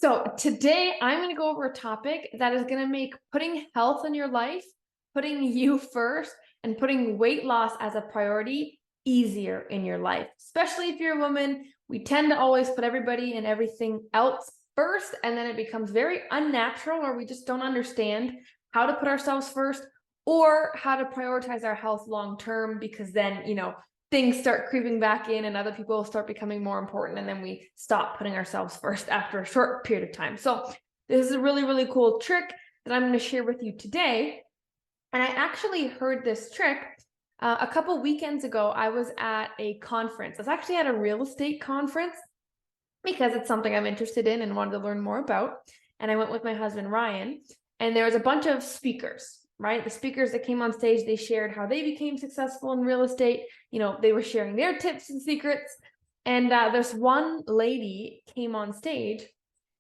So today I'm going to go over a topic that is going to make putting health in your life, putting you first, and putting weight loss as a priority easier in your life. Especially if you're a woman, we tend to always put everybody and everything else first, and then it becomes very unnatural, or we just don't understand how to put ourselves first or how to prioritize our health long term, because then, things start creeping back in and other people start becoming more important, and then we stop putting ourselves first after a short period of time. So this is a really, really cool trick that I'm going to share with you today. And I actually heard this trick a couple weekends ago. I was at a conference. I was actually at a real estate conference because it's something I'm interested in and wanted to learn more about. And I went with my husband, Ryan, and there was a bunch of speakers, right? The speakers that came on stage, they shared how they became successful in real estate. They were sharing their tips and secrets. And this one lady came on stage,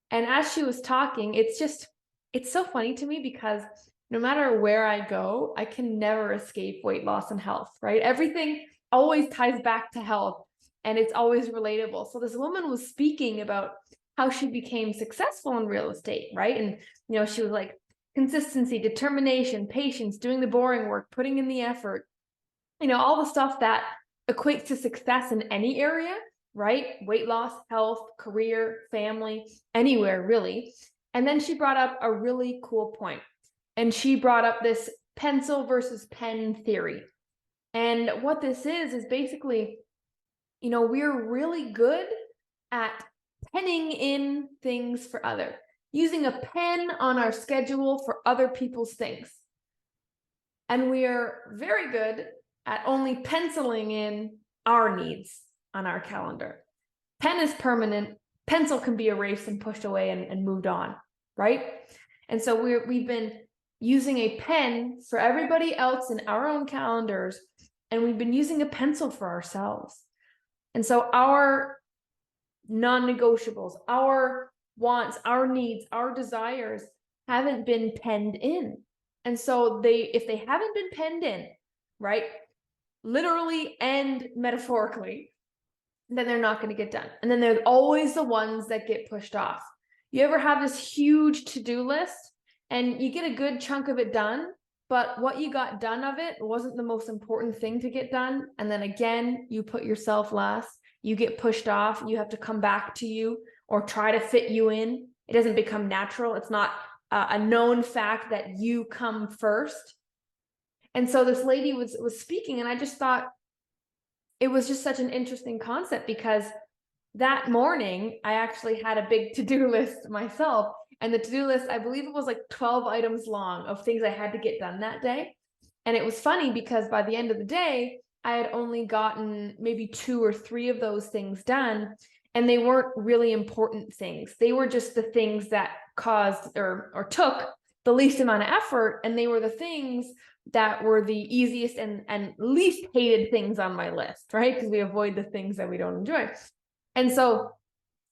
and as she was talking, it's so funny to me because no matter where I go, I can never escape weight loss and health, right? Everything always ties back to health, and it's always relatable. So this woman was speaking about how she became successful in real estate, right? And, she was like, consistency, determination, patience, doing the boring work, putting in the effort, all the stuff that equates to success in any area, right? Weight loss, health, career, family, anywhere really. And then she brought up a really cool point. And she brought up this pencil versus pen theory. And what this is basically, we're really good at penning in things for others, using a pen on our schedule for other people's things. And we are very good at only penciling in our needs on our calendar. Pen is permanent. Pencil can be erased and pushed away and moved on, right? And so we've been using a pen for everybody else in our own calendars, and we've been using a pencil for ourselves. And so our non-negotiables, our wants, our needs, our desires haven't been penned in. And so if they haven't been penned in, right, literally and metaphorically, then they're not going to get done. And then they're always the ones that get pushed off. You ever have this huge to-do list and you get a good chunk of it done, but what you got done of it wasn't the most important thing to get done? And then again, you put yourself last, you get pushed off, you have to come back to you or try to fit you in. It doesn't become natural. It's not a known fact that you come first. And so this lady was speaking, and I just thought it was just such an interesting concept, because that morning I actually had a big to-do list myself. And the to-do list, I believe it was like 12 items long of things I had to get done that day. And it was funny because by the end of the day, I had only gotten maybe 2 or 3 of those things done. And they weren't really important things. They were just the things that caused or took the least amount of effort. And they were the things that were the easiest and least hated things on my list, right? Because we avoid the things that we don't enjoy. And so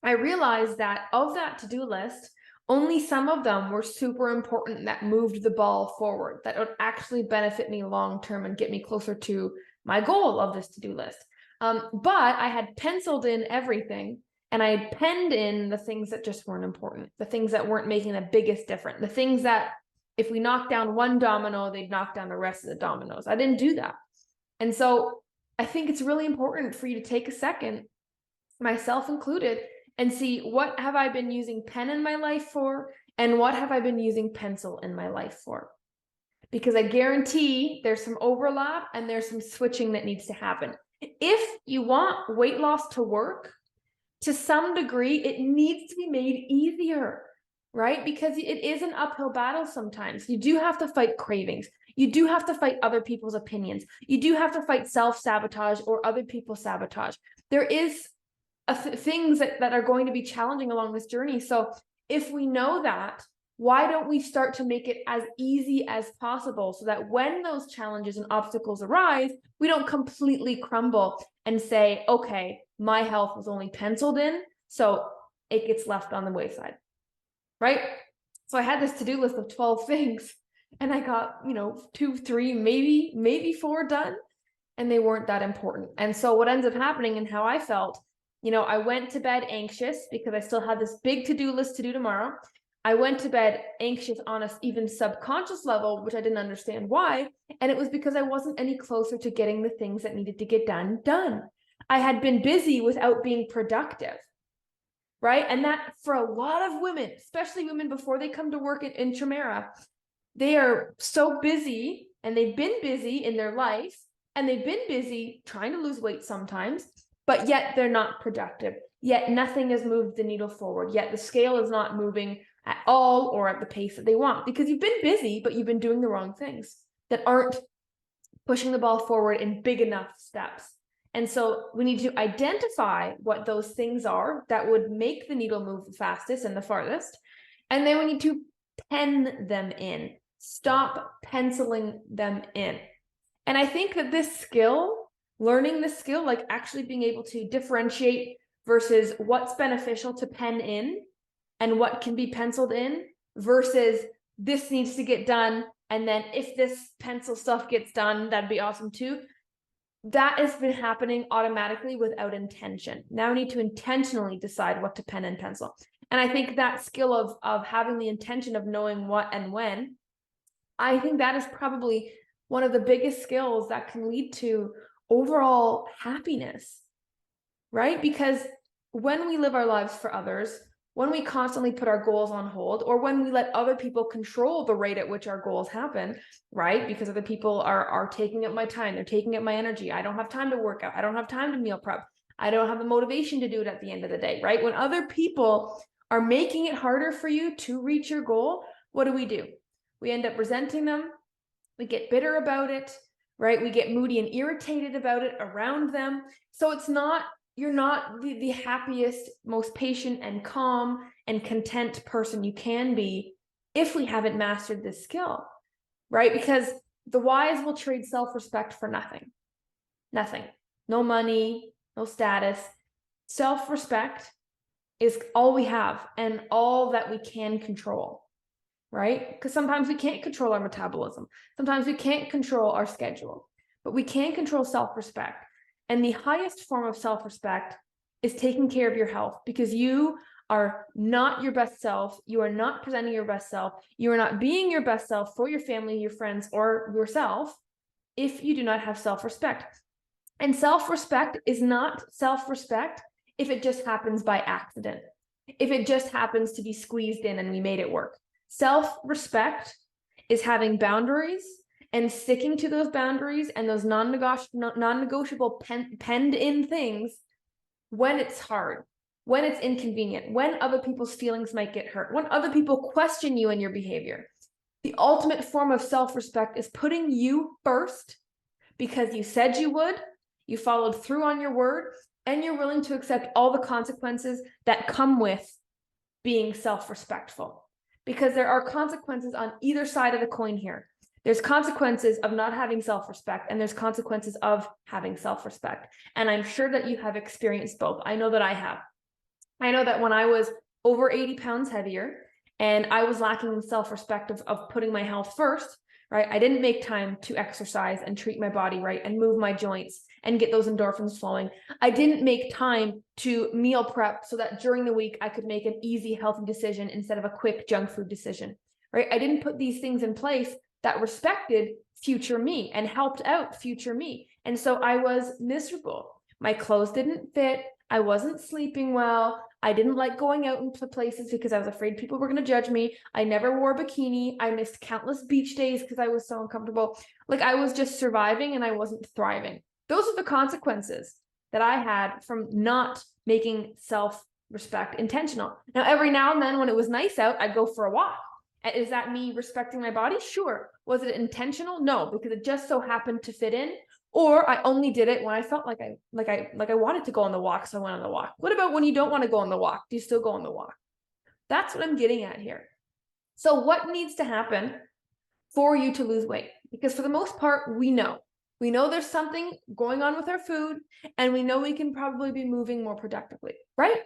I realized that of that to-do list, only some of them were super important that moved the ball forward, that would actually benefit me long-term and get me closer to my goal of this to-do list. But I had penciled in everything, and I had penned in the things that just weren't important, the things that weren't making the biggest difference, the things that if we knocked down one domino, they'd knock down the rest of the dominoes. I didn't do that. And so I think it's really important for you to take a second, myself included, and see, what have I been using pen in my life for, and what have I been using pencil in my life for? Because I guarantee there's some overlap and there's some switching that needs to happen. If you want weight loss to work, to some degree, it needs to be made easier, right? Because it is an uphill battle sometimes. You do have to fight cravings. You do have to fight other people's opinions. You do have to fight self-sabotage or other people's sabotage. There is things that are going to be challenging along this journey. So if we know that, why don't we start to make it as easy as possible, so that when those challenges and obstacles arise, we don't completely crumble and say, okay, my health was only penciled in, so it gets left on the wayside, right? So I had this to-do list of 12 things, and I got, 2, 3, maybe 4 done, and they weren't that important. And so what ends up happening, and how I felt, I went to bed anxious because I still had this big to-do list to do tomorrow. I went to bed anxious on a even subconscious level, which I didn't understand why. And it was because I wasn't any closer to getting the things that needed to get done. I had been busy without being productive, right? And that for a lot of women, especially women before they come to work in Tremera, they are so busy and they've been busy in their life and they've been busy trying to lose weight sometimes, but yet they're not productive. Yet nothing has moved the needle forward. Yet the scale is not moving at all or at the pace that they want because you've been busy, but you've been doing the wrong things that aren't pushing the ball forward in big enough steps. And so we need to identify what those things are that would make the needle move the fastest and the farthest. And then we need to pen them in. Stop penciling them in. And I think that this skill, learning this skill, like actually being able to differentiate versus what's beneficial to pen in and what can be penciled in versus this needs to get done. And then if this pencil stuff gets done, that'd be awesome too. That has been happening automatically without intention. Now we need to intentionally decide what to pen and pencil. And I think that skill of having the intention of knowing what and when, I think that is probably one of the biggest skills that can lead to overall happiness, right? Because when we live our lives for others, when we constantly put our goals on hold, or when we let other people control the rate at which our goals happen, right? Because other people are taking up my time, they're taking up my energy. I don't have time to work out. I don't have time to meal prep. I don't have the motivation to do it at the end of the day, right? When other people are making it harder for you to reach your goal, what do? We end up resenting them. We get bitter about it, right? We get moody and irritated about it around them. So you're not the happiest, most patient and calm and content person you can be if we haven't mastered this skill, right? Because the wise will trade self-respect for nothing. Nothing. No money, no status. Self-respect is all we have and all that we can control, right? Because sometimes we can't control our metabolism. Sometimes we can't control our schedule, but we can control self-respect. And the highest form of self-respect is taking care of your health because you are not your best self. You are not presenting your best self. You are not being your best self for your family, your friends, or yourself if you do not have self-respect. And self-respect is not self-respect if it just happens by accident, if it just happens to be squeezed in and we made it work. Self-respect is having boundaries and sticking to those boundaries and those non-negotiable penned in things when it's hard, when it's inconvenient, when other people's feelings might get hurt, when other people question you and your behavior. The ultimate form of self-respect is putting you first because you said you would, you followed through on your word, and you're willing to accept all the consequences that come with being self-respectful. Because there are consequences on either side of the coin here. There's consequences of not having self-respect, and there's consequences of having self-respect. And I'm sure that you have experienced both. I know that I have. I know that when I was over 80 pounds heavier and I was lacking self-respect of putting my health first, right? I didn't make time to exercise and treat my body right and move my joints and get those endorphins flowing. I didn't make time to meal prep so that during the week I could make an easy, healthy decision instead of a quick junk food decision, right? I didn't put these things in place that respected future me and helped out future me. And so I was miserable. My clothes didn't fit. I wasn't sleeping well. I didn't like going out into places because I was afraid people were going to judge me. I never wore a bikini. I missed countless beach days because I was so uncomfortable. Like I was just surviving and I wasn't thriving. Those are the consequences that I had from not making self-respect intentional. Now, every now and then when it was nice out, I'd go for a walk. Is that me respecting my body? Sure. Was it intentional? No, because it just so happened to fit in. Or I only did it when I felt like I wanted to go on the walk, so I went on the walk. What about when you don't want to go on the walk? Do you still go on the walk? That's what I'm getting at here. So what needs to happen for you to lose weight? Because for the most part, we know there's something going on with our food, and we know we can probably be moving more productively, right?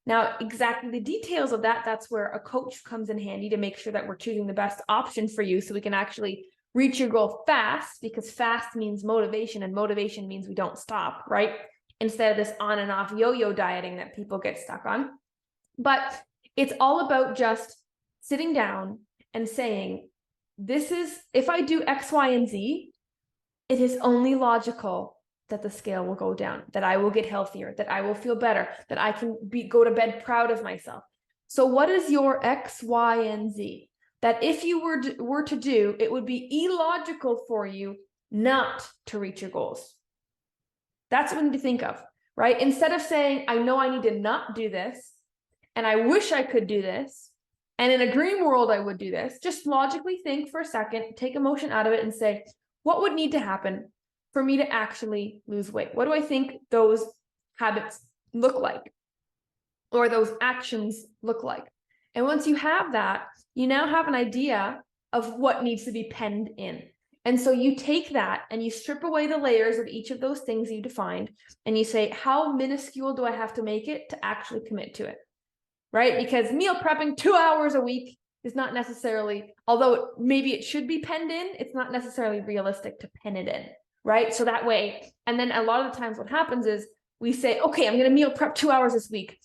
Now, exactly the details of that, that's where a coach comes in handy to make sure that we're choosing the best option for you so we can actually reach your goal fast, because fast means motivation and motivation means we don't stop, right? instead of this on and off yo-yo dieting that people get stuck on. But it's all about just sitting down and saying, this is, if I do X, Y, and Z, it is only logical that the scale will go down, that I will get healthier, that I will feel better, that I can go to bed proud of myself. So what is your X, Y, and Z? That if you were to do, it would be illogical for you not to reach your goals. That's what you need to think of, right? Instead of saying, I know I need to not do this, and I wish I could do this, and in a dream world, I would do this, just logically think for a second, take emotion out of it and say, what would need to happen for me to actually lose weight? What do I think those habits look like? Or those actions look like? And once you have that, you now have an idea of what needs to be penned in. And so you take that and you strip away the layers of each of those things you defined, and you say, how minuscule do I have to make it to actually commit to it? Right? Because meal prepping 2 hours a week is not necessarily, although maybe it should be penned in, it's not necessarily realistic to pen it in, right? So that way, and then a lot of the times what happens is we say, okay, I'm going to meal prep 2 hours this week.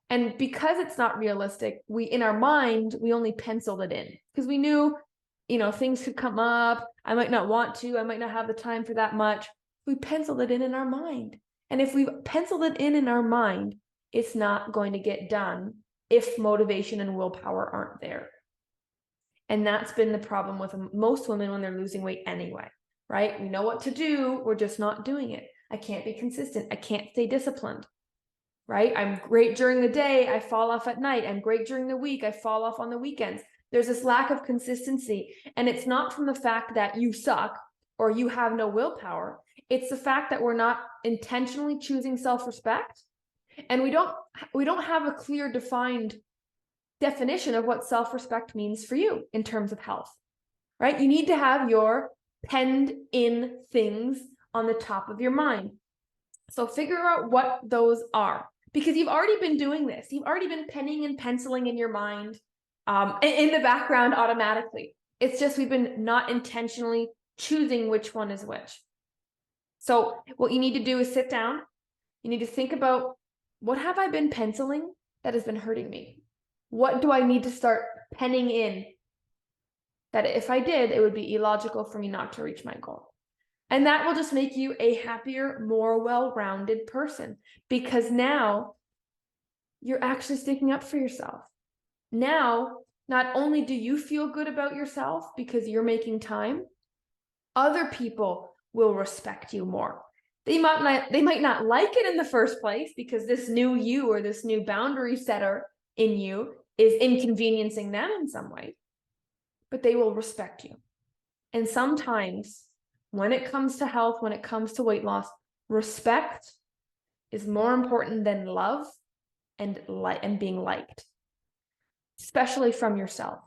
And because it's not realistic, in our mind, we only penciled it in because we knew, things could come up. I might not want to, I might not have the time for that much. We penciled it in our mind. And if we've penciled it in our mind, it's not going to get done if motivation and willpower aren't there. And that's been the problem with most women when they're losing weight anyway, right? We know what to do, we're just not doing it. I can't be consistent. I can't stay disciplined, right? I'm great during the day, I fall off at night. I'm great during the week, I fall off on the weekends. There's this lack of consistency. And it's not from the fact that you suck or you have no willpower. It's the fact that we're not intentionally choosing self-respect. And we don't have a clear defined definition of what self-respect means for you in terms of health, right? You need to have your penned in things on the top of your mind. So figure out what those are, because you've already been doing this. You've already been penning and penciling in your mind in the background automatically. It's just we've been not intentionally choosing which one is which. So what you need to do is sit down. You need to think about, what have I been penciling that has been hurting me? What do I need to start penning in that if I did, it would be illogical for me not to reach my goal? And that will just make you a happier, more well-rounded person, because now you're actually sticking up for yourself. Now, not only do you feel good about yourself because you're making time, other people will respect you more. They might not like it in the first place because this new you or this new boundary setter in you is inconveniencing them in some way, but they will respect you. And sometimes when it comes to health, when it comes to weight loss, respect is more important than love and being liked, especially from yourself.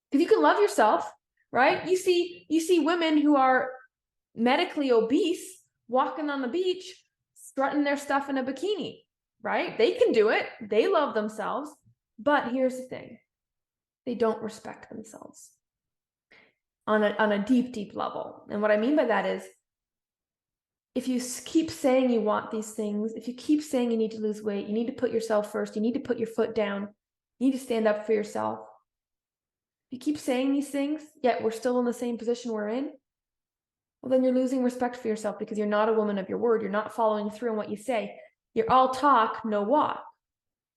Because you can love yourself, right? You see women who are medically obese walking on the beach, strutting their stuff in a bikini, right? They can do it. They love themselves. But here's the thing. They don't respect themselves on a deep, deep level. And what I mean by that is, if you keep saying you want these things, if you keep saying you need to lose weight, you need to put yourself first, you need to put your foot down, you need to stand up for yourself. If you keep saying these things, yet we're still in the same position we're in, well, then you're losing respect for yourself because you're not a woman of your word. You're not following through on what you say. You're all talk, no walk.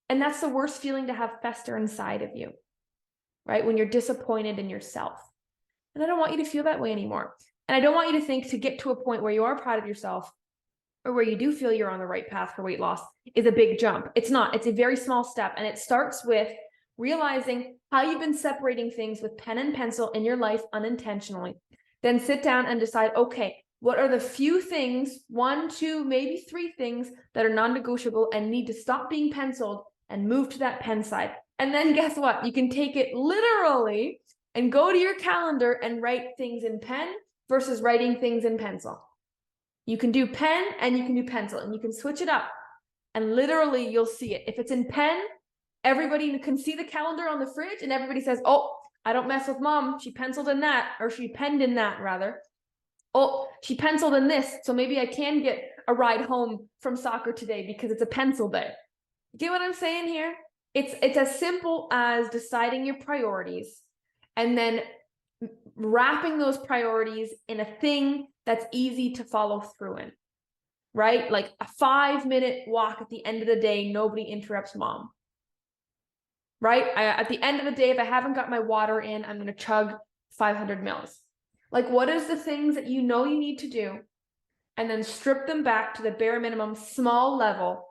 And that's the worst feeling to have fester inside of you, right? When you're disappointed in yourself. And I don't want you to feel that way anymore. And I don't want you to think to get to a point where you are proud of yourself or where you do feel you're on the right path for weight loss is a big jump. It's not. It's a very small step. And it starts with realizing how you've been separating things with pen and pencil in your life unintentionally. Then sit down and decide, okay, what are the few things, 1, 2, maybe 3 things that are non-negotiable and need to stop being penciled and move to that pen side. And then guess what? You can take it literally and go to your calendar and write things in pen versus writing things in pencil. You can do pen and you can do pencil, and you can switch it up. And literally you'll see it. If it's in pen, everybody can see the calendar on the fridge and everybody says, oh, I don't mess with mom. She penciled in that, or she penned in that rather. Oh, she penciled in this. So maybe I can get a ride home from soccer today because it's a pencil day. Get what I'm saying here? It's as simple as deciding your priorities and then wrapping those priorities in a thing that's easy to follow through in, right? Like a 5-minute walk at the end of the day, nobody interrupts mom, right? At the end of the day, if I haven't got my water in, I'm going to chug 500 mils. Like, what is the things that you know you need to do, and then strip them back to the bare minimum, small level,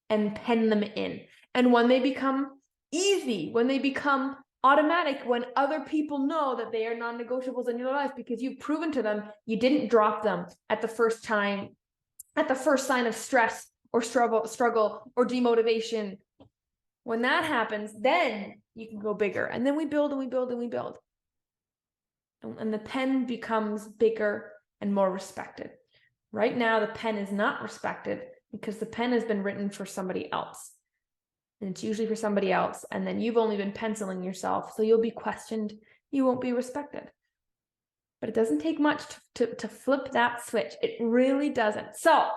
and pen them in. And when they become easy, when they become automatic, when other people know that they are non-negotiables in your life because you've proven to them you didn't drop them at the first time, at the first sign of stress or struggle or demotivation. When that happens, then you can go bigger. And then we build and we build and we build. And the pen becomes bigger and more respected. Right now, the pen is not respected because the pen has been written for somebody else. And it's usually for somebody else. And then you've only been penciling yourself. So you'll be questioned. You won't be respected. But it doesn't take much to flip that switch. It really doesn't. So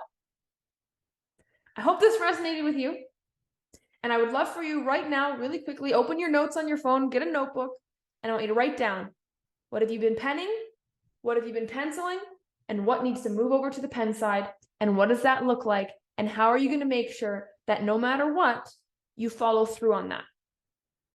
I hope this resonated with you. And I would love for you right now, really quickly, open your notes on your phone, get a notebook, and I want you to write down, what have you been penning? What have you been penciling? And what needs to move over to the pen side? And what does that look like? And how are you going to make sure that no matter what, you follow through on that?